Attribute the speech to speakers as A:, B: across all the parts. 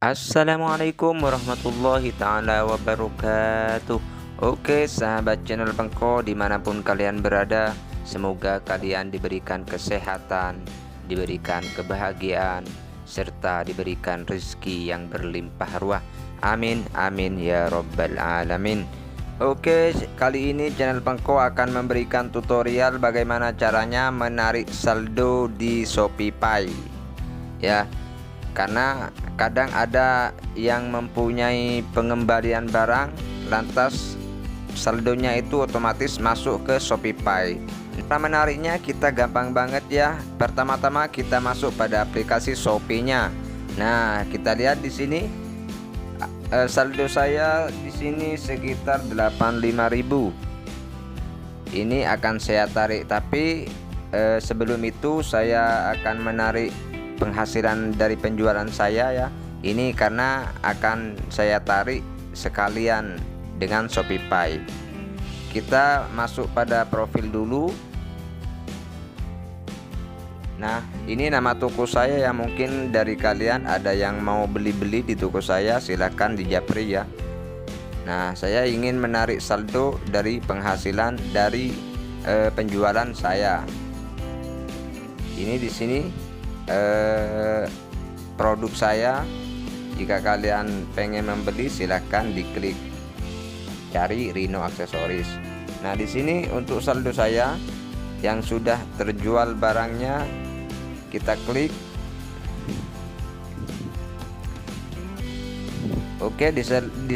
A: Assalamualaikum warahmatullahi ta'ala wabarakatuh. Oke sahabat channel Pengko dimanapun kalian berada, semoga kalian diberikan kesehatan, diberikan kebahagiaan, serta diberikan rezeki yang berlimpah ruah. Amin amin ya robbal alamin. Oke, kali ini channel Pengko akan memberikan tutorial bagaimana caranya menarik saldo di ShopeePay ya. Karena kadang ada yang mempunyai pengembalian barang, lantas saldonya itu otomatis masuk ke ShopeePay. Cara menariknya kita gampang banget ya. Pertama-tama kita masuk pada aplikasi Shopee-nya. Nah, kita lihat di sini saldo saya di sini sekitar 85.000. Ini akan saya tarik, tapi sebelum itu saya akan menarik penghasilan dari penjualan saya ya. Ini karena akan saya tarik sekalian dengan ShopeePay. Kita masuk pada profil dulu. Nah, ini nama toko saya ya. Mungkin dari kalian ada yang mau beli-beli di toko saya, silahkan dijapri ya. Nah, saya ingin menarik saldo dari penghasilan dari penjualan saya. Ini di sini produk saya. Jika kalian pengen membeli, silahkan diklik cari Rino Aksesoris. Nah, di sini untuk saldo saya yang sudah terjual barangnya, kita klik. Oke, di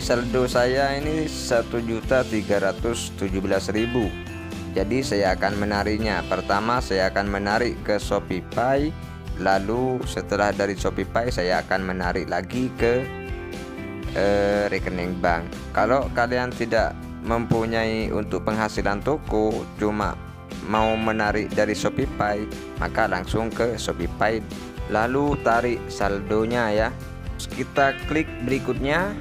A: saldo saya ini 1.317.000. Jadi saya akan menariknya. Pertama saya akan menarik ke ShopeePay. Lalu setelah dari ShopeePay saya akan menarik lagi ke rekening bank. Kalau kalian tidak mempunyai untuk penghasilan toko, cuma mau menarik dari ShopeePay, maka langsung ke ShopeePay lalu tarik saldonya ya. Kita klik berikutnya,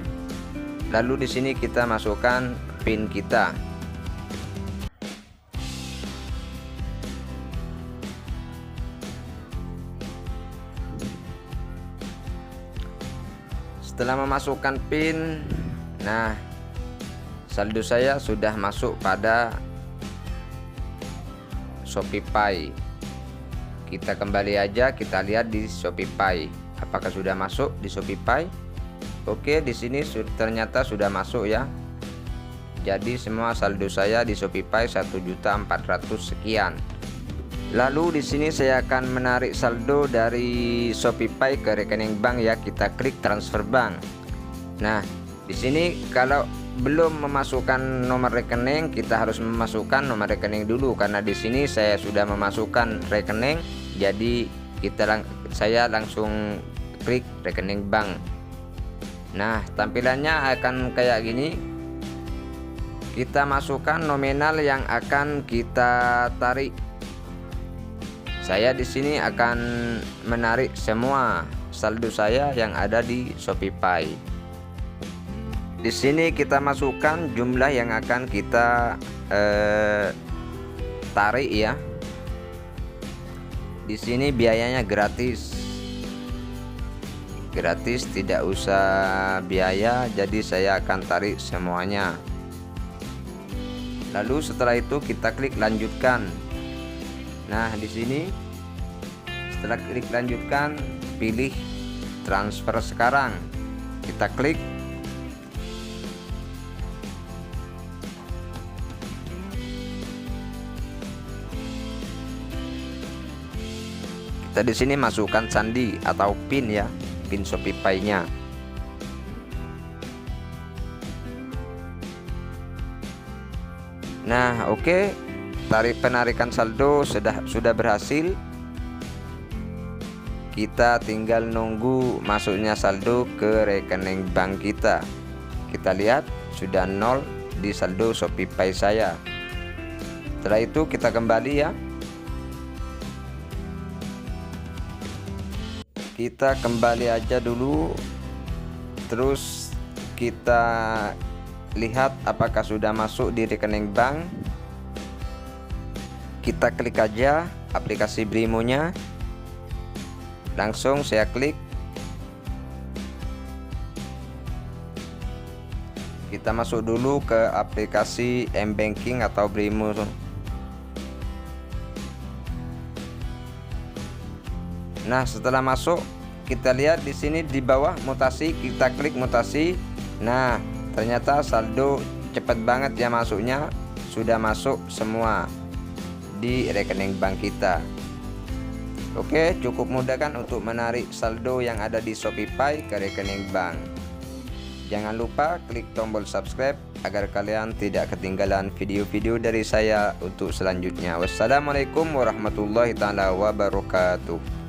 A: lalu di sini kita masukkan PIN kita. Setelah memasukkan PIN, nah saldo saya sudah masuk pada ShopeePay. Kita kembali aja, kita lihat di ShopeePay apakah sudah masuk di ShopeePay. Oke, di sini ternyata sudah masuk ya. Jadi semua saldo saya di ShopeePay 1.400.000 sekian. Lalu di sini saya akan menarik saldo dari ShopeePay ke rekening bank ya. Kita klik transfer bank. Nah, di sini kalau belum memasukkan nomor rekening, kita harus memasukkan nomor rekening dulu, karena di sini saya sudah memasukkan rekening. Jadi saya langsung klik rekening bank. Nah, tampilannya akan kayak gini. Kita masukkan nominal yang akan kita tarik. Saya di sini akan menarik semua saldo saya yang ada di ShopeePay. Di sini kita masukkan jumlah yang akan kita tarik ya. Di sini biayanya gratis. Gratis, tidak usah biaya, jadi saya akan tarik semuanya. Lalu setelah itu kita klik lanjutkan. Nah, di sini setelah klik lanjutkan, pilih transfer sekarang. Kita klik. Kita di sini masukkan sandi atau PIN ya, PIN ShopeePay-nya. Nah, oke. Penarikan saldo sudah berhasil. Kita tinggal nunggu masuknya saldo ke rekening bank kita. Kita lihat sudah 0 di saldo ShopeePay saya. Setelah itu kita kembali ya. Kita kembali aja dulu. Terus kita lihat apakah sudah masuk di rekening bank. Kita klik aja aplikasi Brimo-nya. Langsung saya klik. Kita masuk dulu ke aplikasi M-Banking atau Brimo. Nah, setelah masuk, kita lihat di sini di bawah mutasi, kita klik mutasi. Nah, ternyata saldo cepat banget ya masuknya, sudah masuk semua di rekening bank kita. Oke, cukup mudah kan untuk menarik saldo yang ada di Shopee ke rekening bank. Jangan lupa klik tombol subscribe agar kalian tidak ketinggalan video-video dari saya untuk selanjutnya. Wassalamualaikum warahmatullahi wabarakatuh.